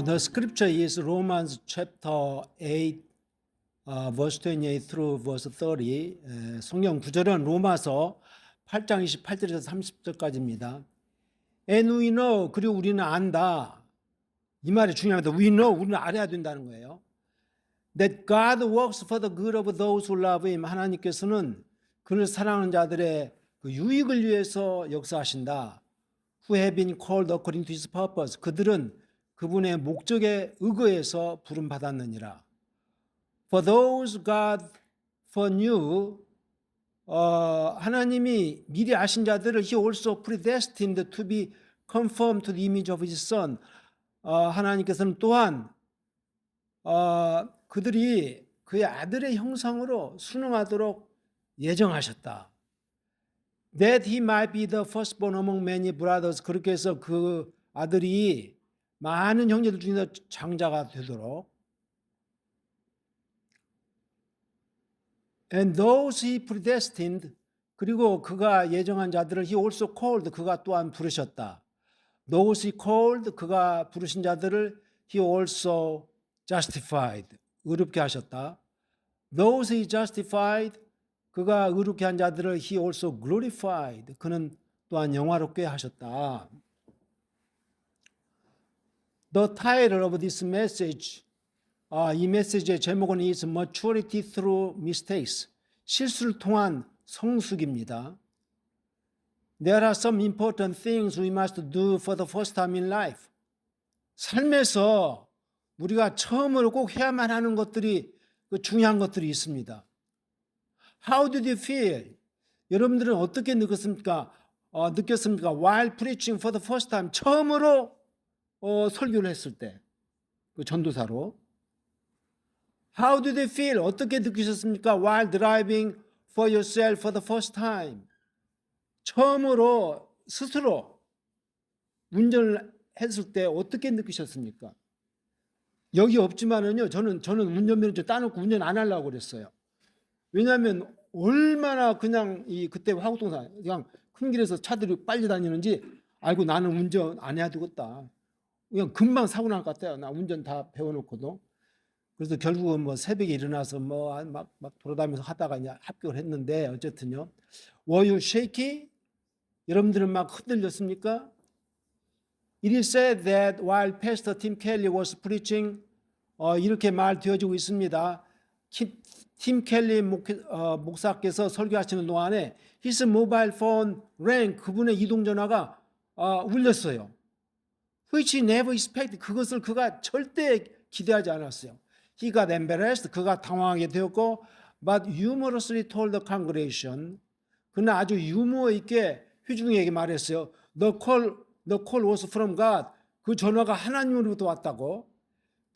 The scripture is Romans chapter 8, verse 28 through verse 30. 성경 구절은 로마서 8장 28절에서 30절까지입니다. And we know, 그리고 우리는 안다. 이 말이 중요합니다. We know, 우리는 알아야 된다는 거예요. That God works for the good of those who love Him. 하나님께서는 그를 사랑하는 자들의 그 유익을 위해서 역사하신다. Who have been called according to His purpose. 그들은 그분의 목적에 의거해서 부름받았느니라. For those God foreknew, 하나님이 미리 아신 자들을 He also predestined to be conformed to the image of His Son. 하나님께서는 또한 그들이 그의 아들의 형상으로 순응하도록 예정하셨다. That he might be the firstborn among many brothers. 그렇게 해서 그 아들이 많은 형제들 중에서 장자가 되도록. And those he predestined, 그리고 그가 예정한 자들을 he also called, 그가 또한 부르셨다. Those he called, 그가 부르신 자들을 he also justified, 의롭게 하셨다. Those he justified, 그가 의롭게 한 자들을 he also glorified, 그는 또한 영화롭게 하셨다. The title of this message, 이 메시지의 제목은 is Maturity Through Mistakes, 실수를 통한 성숙입니다. There are some important things we must do for the first time in life. 삶에서 우리가 처음으로 꼭 해야만 하는 것들이 중요한 것들이 있습니다. How did you feel? 여러분들은 어떻게 느꼈습니까? While preaching for the first time, 처음으로 설교를 했을 때, 그 전도사로. How did you feel? 어떻게 느끼셨습니까? While driving for yourself for the first time, 처음으로 스스로 운전을 했을 때 어떻게 느끼셨습니까? 여기 없지만은요, 저는 운전면허 따놓고 운전 안 하려고 그랬어요. 왜냐하면 얼마나 그냥 그때 화곡동산 그냥 큰 길에서 차들이 빨리 다니는지 알고 나는 운전 안 해야 되겠다. 그냥 금방 사고 날 것 같아요. 나 운전 다 배워놓고도. 그래서 결국은 뭐 새벽에 일어나서 막 돌아다니면서 하다가 이제 합격을 했는데 어쨌든요. Were you shaky? 여러분들은 막 흔들렸습니까? It is said that while Pastor Tim Kelly was preaching, 이렇게 말되어지고 있습니다. 팀 켈리 목사께서 설교하시는 동안에 his mobile phone rang, 그분의 이동전화가 울렸어요. Which he never expected, 그것을 그가 절대 기대하지 않았어요. He got embarrassed, 그가 당황하게 되었고, but humorously told the congregation, 그는 아주 유머 있게 회중에게 말했어요. The call was from God, 그 전화가 하나님으로부터 왔다고.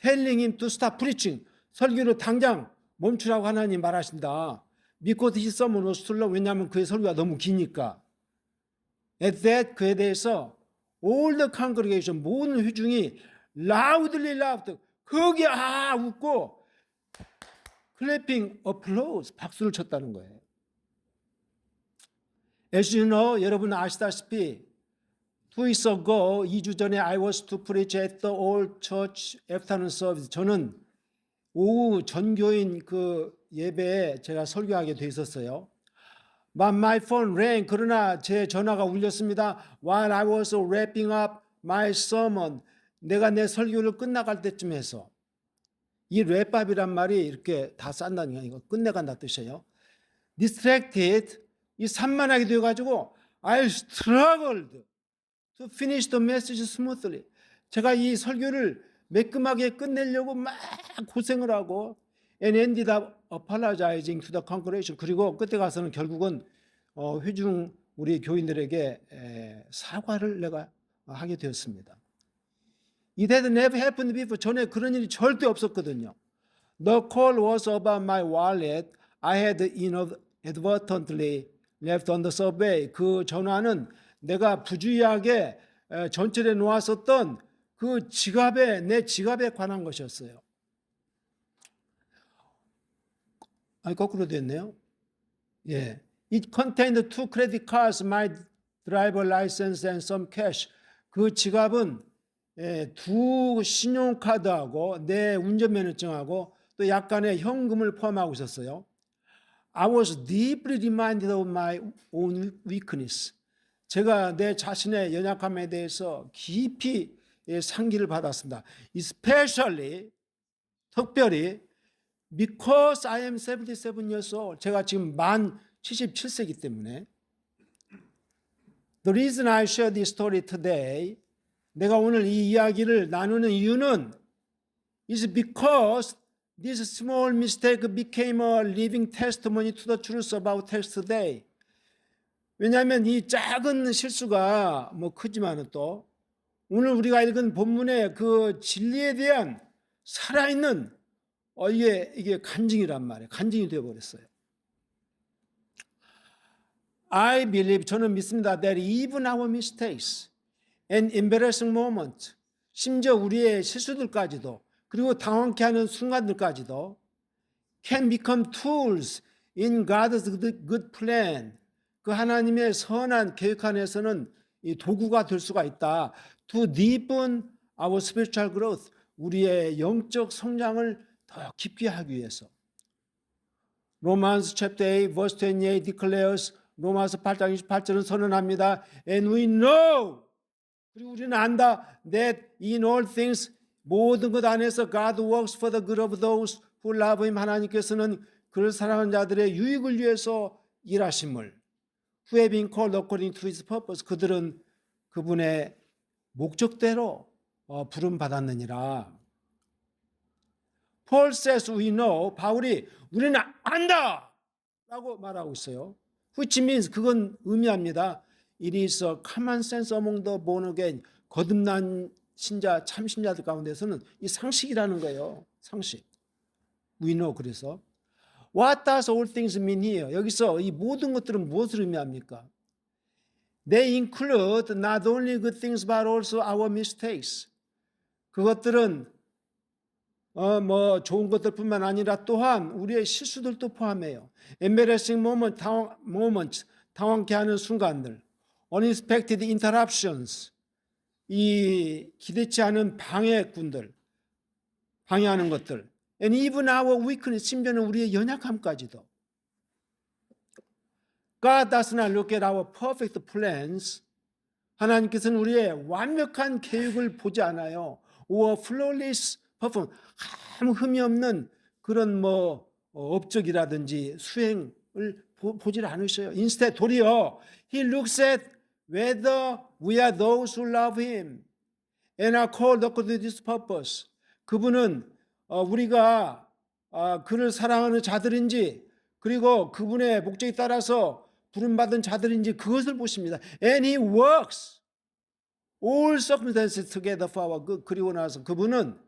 Telling him to stop preaching, 설교를 당장 멈추라고 하나님 말하신다. Because his sermon was too long, 왜냐하면 그의 설교가 너무 기니까. At that, 그에 대해서 all the congregation, 모든 회중이 loudly laughed, 크게 웃고 clapping applause, 박수를 쳤다는 거예요. As you know, 여러분 아시다시피 2 weeks ago, 2주 전에 I was to preach at the old church afternoon service. 저는 오후 전교인 그 예배에 제가 설교하게 돼 있었어요. But my phone rang. 그러나 제 전화가 울렸습니다. While I was wrapping up my sermon. 내가 내 설교를 끝나갈 때쯤 해서. 이 랩밥이란 말이 이렇게 다 싼다는 거, 끝내간다 뜻이에요. Distracted, 이 산만하게 되어가지고 I struggled to finish the message smoothly. 제가 이 설교를 매끈하게 끝내려고 막 고생을 하고 and ended up apologizing to the congregation. 그리고 끝에 가서는 결국은 회중 우리 교인들에게 사과를 내가 하게 되었습니다. It had never happened before. 전에 그런 일이 절대 없었거든요. The call was about my wallet. I had inadvertently left on the subway. 그 전화는 내가 부주의하게 전철에 놓았었던 그 내 지갑에 관한 것이었어요. 거꾸로 됐네요. 예. It contained 2 credit cards, my driver license and some cash. 그 지갑은 두 신용카드하고 내 운전면허증하고 또 약간의 현금을 포함하고 있었어요. I was deeply reminded of my own weakness. 제가 내 자신의 연약함에 대해서 깊이 상기를 받았습니다. Especially, 특별히 because I am 77 years old. 제가 지금 만 77세이기 때문에. The reason I share this story today, 내가 오늘 이 이야기를 나누는 이유는 is because this small mistake became a living testimony to the truth about text today. 왜냐하면 이 작은 실수가 뭐 크지만은 또 오늘 우리가 읽은 본문의 그 진리에 대한 살아있는 이게 간증이란 말이에요. 간증이 되어버렸어요. I believe, 저는 믿습니다. That even our mistakes and embarrassing moments, 심지어 우리의 실수들까지도 그리고 당황케 하는 순간들까지도 can become tools in God's good plan. 그 하나님의 선한 계획 안에서는 이 도구가 될 수가 있다. To deepen our spiritual growth. 우리의 영적 성장을 더 깊게 하기 위해서. Romans chapter 8 verse 28 declares, 로마서 8장 28절은 선언합니다. And we know, 그리고 우리는 안다. That in all things, 모든 것 안에서 God works for the good of those who love Him. 하나님께서는 그를 사랑하는 자들의 유익을 위해서 일하심을. Who have been called according to His purpose. 그들은 그분의 목적대로 부름 받았느니라. Paul says we know. 바울이 우리는 안다 라고 말하고 있어요. Which means, 그건 의미합니다. It is a common sense among the born again. 거듭난 신자, 참신자들 가운데서는 이 상식이라는 거예요. 상식. We know. 그래서 What does all things mean here? 여기서 이 모든 것들은 무엇을 의미합니까? They include not only good things but also our mistakes. 그것들은 뭐 좋은 것들뿐만 아니라 또한 우리의 실수들도 포함해요. Embarrassing moments, 당황케 하는 순간들. Unexpected interruptions, 이 기대치 않은 방해꾼들, 방해하는 것들. And even our weakness, 심지어는 우리의 연약함까지도. God does not look at our perfect plans. 하나님께서는 우리의 완벽한 계획을 보지 않아요. or flawless performance, 아무 흠이 없는 그런 뭐 업적이라든지 수행을 보질 않으셔요. Instead, 도리어 He looks at whether we are those who love Him and are called according to His purpose. 그분은 우리가 그를 사랑하는 자들인지 그리고 그분의 목적에 따라서 부름받은 자들인지 그것을 보십니다. And He works all circumstances together for our good. 그리고 나서 그분은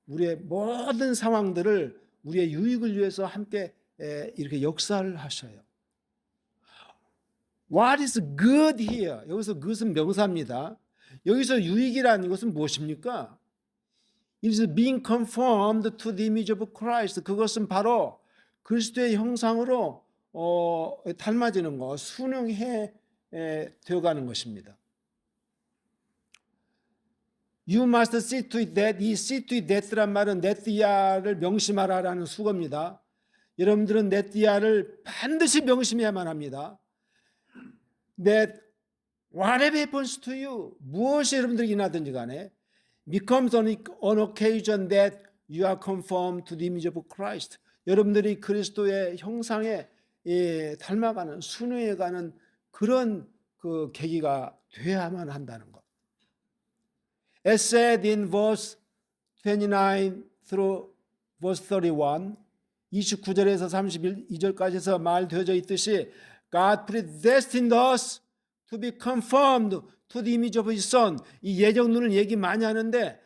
우리의 모든 상황들을 우리의 유익을 위해서 함께 이렇게 역사를 하셔요. What is good here? 여기서 그것은 명사입니다. 여기서 유익이라는 것은 무엇입니까? It is being conformed to the image of Christ. 그것은 바로 그리스도의 형상으로 닮아지는 것, 순응해 되어가는 것입니다. You must see to it that. 이 see to it that란 말은 네띠아를 명심하라라는 수거입니다. 여러분들은 네띠아를 반드시 명심해야만 합니다. That whatever happens to you, 무엇이 여러분들에게 일어나든지 간에 becomes an occasion that you are conformed to the image of Christ. 여러분들이 그리스도의 형상에 닮아가는, 순응해가는 그런 그 계기가 되어야만 한다는 것. As said in verse 29 through verse 31, 29절에서 32절까지 해서 말되어져 있듯이 God predestined us to be conformed to the image of His Son. 이 예정론을 얘기 많이 하는데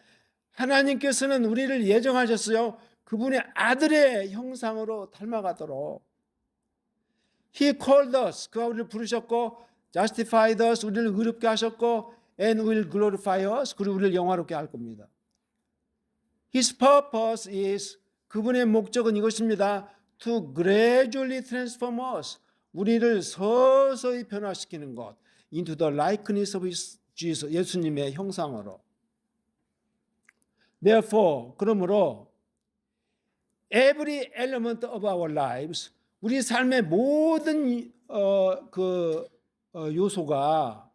하나님께서는 우리를 예정하셨어요. 그분의 아들의 형상으로 닮아가도록. He called us. 그가 우리를 부르셨고 justified us. 우리를 의롭게 하셨고 and will glorify us. 그리고 우리를 영화롭게 할 겁니다. His purpose is, 그분의 목적은 이것입니다. To gradually transform us. 우리를 서서히 변화시키는 것. Into the likeness of Jesus. 예수님의 형상으로. Therefore, 그러므로 every element of our lives, 우리 삶의 모든 요소가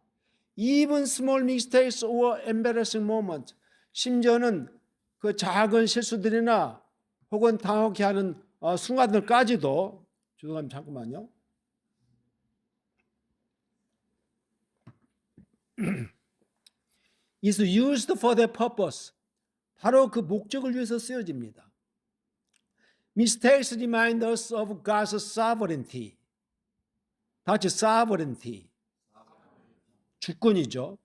even small mistakes or embarrassing moments, 심지어는 그 작은 실수들이나 혹은 당혹해 하는 순간들까지도, 죄송합니다, 잠깐만요. is used for their purpose. 바로 그 목적을 위해서 쓰여집니다. Mistakes remind us of God's sovereignty. 다시 sovereignty. 주권이죠.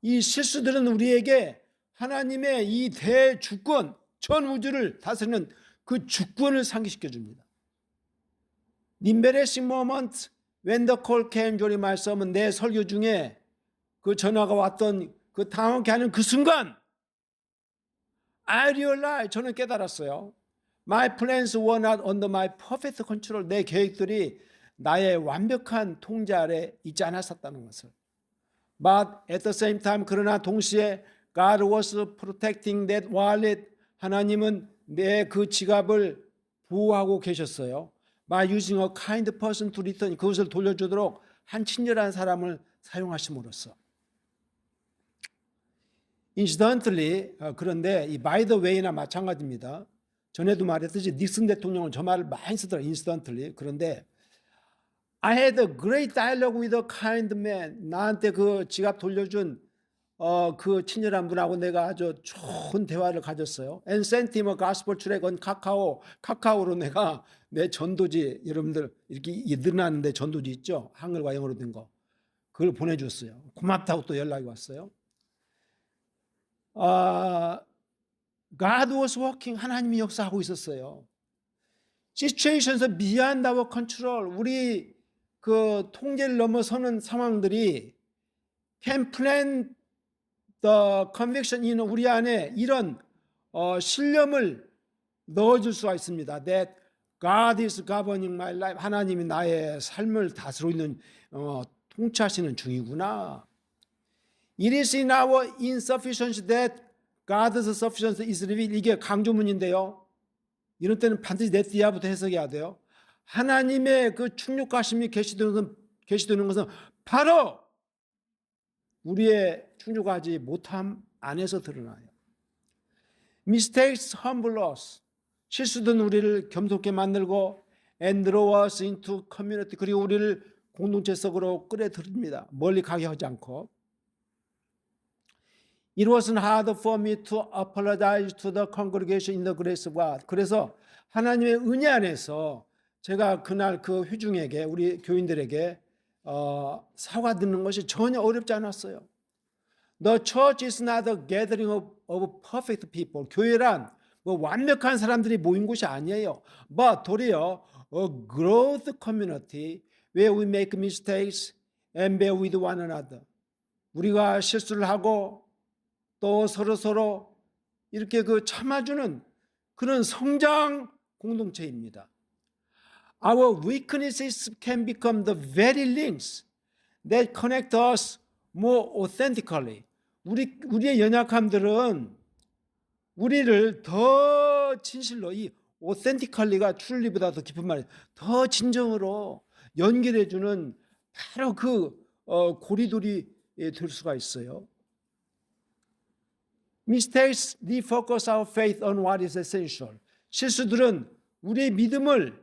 이 실수들은 우리에게 하나님의 이 대주권, 전 우주를 다스리는 그 주권을 상기시켜 줍니다. The embarrassing moment when the call came during my sermon, 내 설교 중에 그 전화가 왔던 그 당황케 하는 그 순간, I realized, 저는 깨달았어요. My plans were not under my perfect control. 내 계획들이 나의 완벽한 통제 아래 있지 않았었다는 것을. But at the same time, 그러나 동시에 God was protecting that wallet. 하나님은 내 그 지갑을 보호하고 계셨어요. By using a kind person to return, 그것을 돌려주도록 한 친절한 사람을 사용하심으로써. Incidentally, 그런데 이 by the way나 마찬가지입니다. 전에도 말했듯이 닉슨 대통령은 저 말을 많이 쓰더라고요. Incidentally. 그런데 I had a great dialogue with a kind man. 나한테 그 지갑 돌려준 그 친절한 분하고 내가 아주 좋은 대화를 가졌어요. And sent him a gospel tract on 카카오로 내가 내 전도지, 여러분들 이렇게 늘어나는데 전도지 있죠? 한글과 영어로 된 거. 그걸 보내줬어요. 고맙다고 또 연락이 왔어요. God was working. 하나님이 역사하고 있었어요. Situations beyond our control. 우리 그 통제를 넘어서는 상황들이 can plant the conviction in 우리 안에 이런 신념을 넣어줄 수가 있습니다. That God is governing my life. 하나님이 나의 삶을 다스리고 있는 통치하시는 중이구나. It is in our insufficiency that God's sufficiency is revealed. 이게 강조문인데요. 이런 때는 반드시 네티아부터 해석해야 돼요. 하나님의 그 충족하심이 계시되는 것은 바로 우리의 충족하지 못함 안에서 드러나요. Mistakes humble us. 실수든 우리를 겸손케 만들고 and draw us into community. 그리고 우리를 공동체 속으로 끌어들입니다. 멀리 가게 하지 않고. It wasn't hard for me to apologize to the congregation in the grace of God. 그래서 하나님의 은혜 안에서 제가 그날 그 회중에게, 우리 교인들에게 사과드리는 것이 전혀 어렵지 않았어요. The church is not a gathering of perfect people. 교회란 뭐 완벽한 사람들이 모인 곳이 아니에요. But 도리어 a growth community where we make mistakes and bear with one another. 우리가 실수를 하고 또 서로 이렇게 그 참아주는 그런 성장 공동체입니다. Our weaknesses can become the very links that connect us more authentically. 우리의 연약함들은 우리를 더 진실로, 이 authentically가 truly보다 더 깊은 말이에요. 더 진정으로 연결해주는 바로 그 고리돌이 될 수가 있어요. Mistakes defocus our faith on what is essential. 실수들은 우리의 믿음을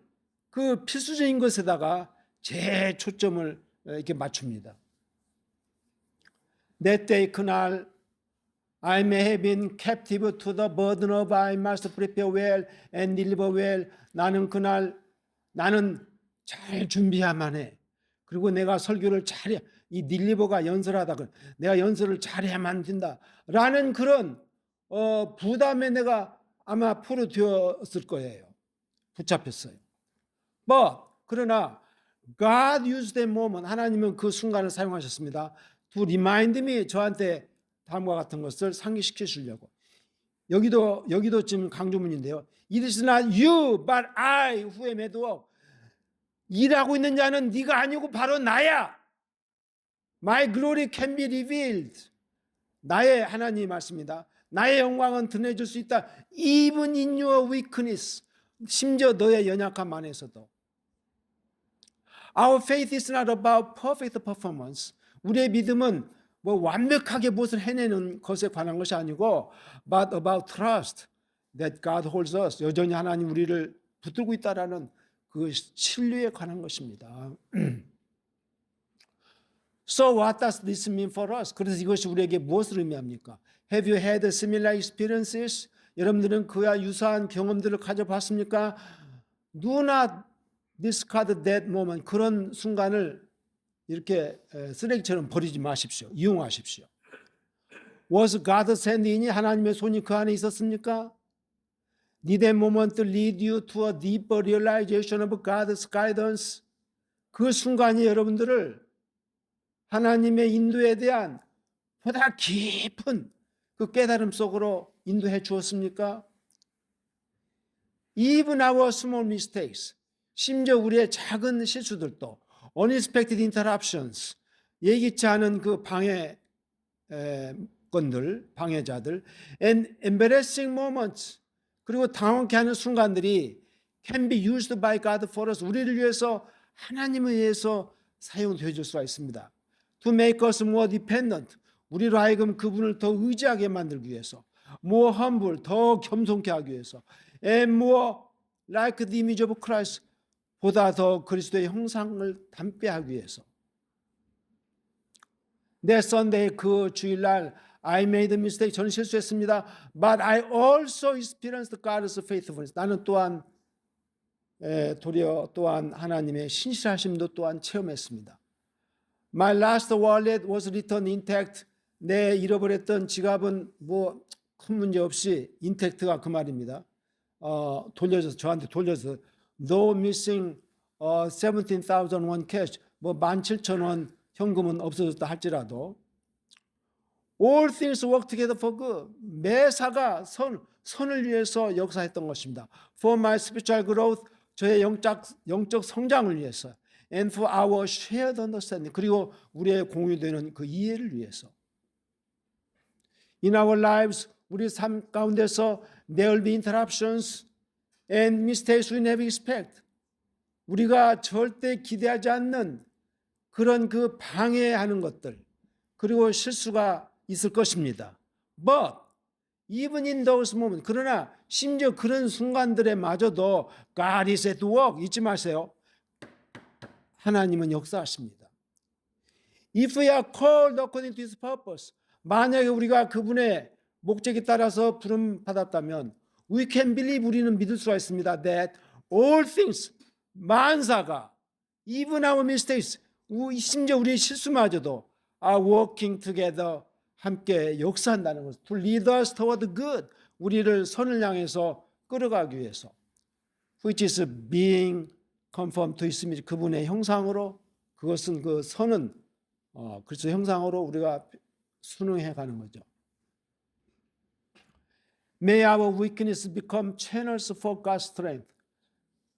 그 필수적인 것에다가 재초점을 이렇게 맞춥니다. That day, 그날 I may have been captive to the burden of I must prepare well and deliver well. 나는 그날 잘 준비해야만 해. 그리고 내가 설교를 잘해. 이 닐리버가 연설하다 내가 연설을 잘해야만 된다. 라는 그런 부담에 내가 아마 포로되었을 거예요. 붙잡혔어요. 그러나 God used that moment. 하나님은 그 순간을 사용하셨습니다. To remind me, 저한테 다음과 같은 것을 상기시켜 주려고. 여기도 지금 강조문인데요. It is not you, but I who am at work. 일하고 있는 자는 네가 아니고 바로 나야. My glory can be revealed. 나의 하나님 말씀입니다. 나의 영광은 드러내줄 수 있다. Even in your weakness. 심지어 너의 연약함 안에서도. Our faith is not about perfect performance. 우리의 믿음은 뭐 완벽하게 무엇을 해내는 것에 관한 것이 아니고 but about trust that God holds us. 여전히 하나님 우리를 붙들고 있다라는 그 신뢰에 관한 것입니다. So what does this mean for us? 그래서 이것이 우리에게 무엇을 의미합니까? Have you had similar experiences? 여러분들은 그와 유사한 경험들을 가져봤습니까? Do not discard that moment. 그런 순간을 이렇게 쓰레기처럼 버리지 마십시오. 이용하십시오. Was God's hand in이 하나님의 손이 그 안에 있었습니까? Did that moment lead you to a deeper realization of God's guidance? 그 순간이 여러분들을 하나님의 인도에 대한 보다 깊은 그 깨달음 속으로 인도해 주었습니까? Even our small mistakes, 심지어 우리의 작은 실수들도 unexpected interruptions, 예기치 않은 그 방해자들 and embarrassing moments, 그리고 당황케 하는 순간들이 can be used by God for us. 우리를 위해서 하나님에 의해서 사용되어 줄 수가 있습니다. To make us more dependent. 우리로 하여금 그분을 더 의지하게 만들기 위해서. More humble. 더 겸손케 하기 위해서. And more like the image of Christ. 보다 더 그리스도의 형상을 닮게 하기 위해서. 내 Sunday 그 주일날 I made a mistake. 저는 실수했습니다. But I also experienced God's faithfulness. 나는 또한 도리어 또한 하나님의 신실하심도 또한 체험했습니다. My last wallet was returned intact. 내 잃어버렸던 지갑은 뭐 큰 문제 없이 intact가 그 말입니다. 저한테 돌려서 no missing 17,000 won cash. 뭐 17,000원 현금은 없어졌다 할지라도 all things work together for good. 매사가 선을 위해서 역사했던 것입니다. For my spiritual growth. 저의 영적 성장을 위해서. And for our shared understanding. 그리고 우리의 공유되는 그 이해를 위해서. In our lives, 우리 삶 가운데서 there will be interruptions and mistakes we never expect. 우리가 절대 기대하지 않는 그런 그 방해하는 것들, 그리고 실수가 있을 것입니다. But even in those moments, 그러나 심지어 그런 순간들에 마저도 God is at work. 잊지 마세요. 하나님은 역사하십니다. If we are called according to His purpose, 만약에 우리가 그분의 목적에 따라서 부름 받았다면, we can believe, 우리는 믿을 수가 있습니다. That all things, 만사가, even our mistakes, 심지어 우리의 실수마저도 are working together, 함께 역사한다는 것. To lead us toward good, 우리를 선을 향해서 끌어가기 위해서. Which is being conformed to His image, 그분의 형상으로, 그것은 그 선은 그리스도 형상으로 우리가 순응해 가는 거죠. May our weakness become channels for God's strength.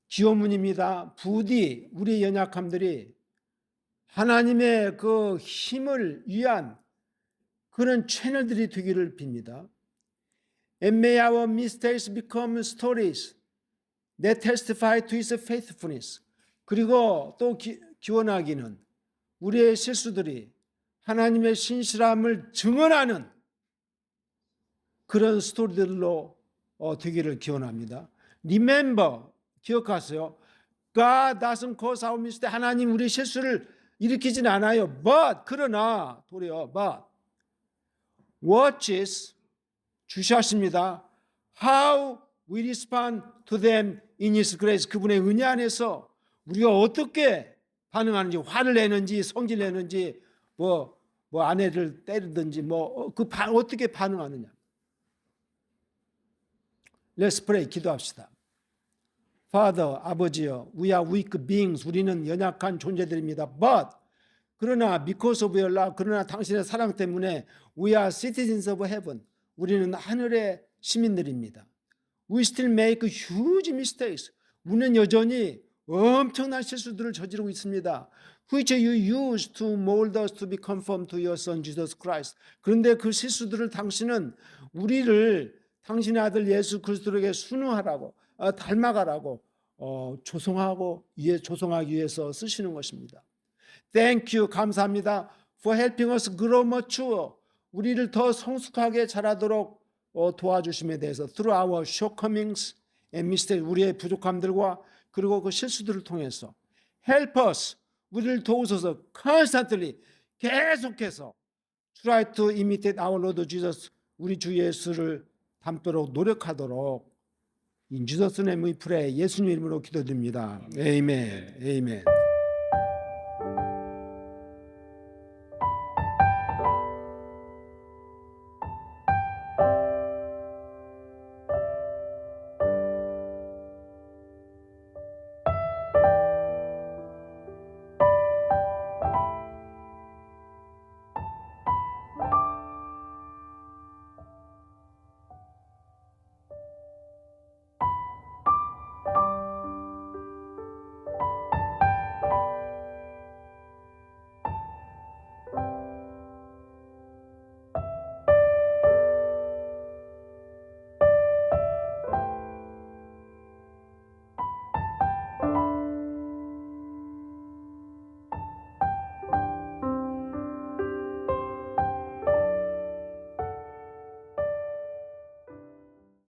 기원문입니다. 부디 우리의 연약함들이 하나님의 그 힘을 위한 그런 채널들이 되기를 빕니다. And may our mistakes become stories that testify to His faithfulness. 그리고 또 기원하기는 우리의 실수들이 하나님의 신실함을 증언하는 그런 스토리들로 되기를 기원합니다. Remember, 기억하세요. God doesn't cause our mistake. 하나님 우리 실수를 일으키진 않아요. But, 그러나 도리어 but watches, 주시하십니다. How we respond to them in His grace. 그분의 은혜 안에서 우리가 어떻게 반응하는지, 화를 내는지, 성질 내는지, 뭐 아내를 때리든지, 어떻게 반응하느냐. Let's pray. 기도합시다. Father, 아버지여, we are weak beings. 우리는 연약한 존재들입니다. But, 그러나 because of your love, 그러나 당신의 사랑 때문에 we are citizens of heaven. 우리는 하늘의 시민들입니다. We still make huge mistakes. 우리는 여전히 엄청난 실수들을 저지르고 있습니다. which you used to mold us to be conformed to your Son Jesus Christ. 그런데 그 실수들을 당신은 우리를 당신의 아들 예수 그리스도에게 순응하라고 닮아가라고 조성하기 위해서 쓰시는 것입니다. Thank you, 감사합니다. For helping us grow mature. 우리를 더 성숙하게 자라도록 도와주심에 대해서 through our shortcomings and mistakes, 우리의 부족함들과 그리고 그 실수들을 통해서 help us, 우리를 도우소서 constantly, 계속해서 try to imitate our Lord Jesus, 우리 주 예수를 닮도록 노력하도록 In Jesus' name we pray. 예수님 이름으로 기도드립니다. 아멘. 아멘.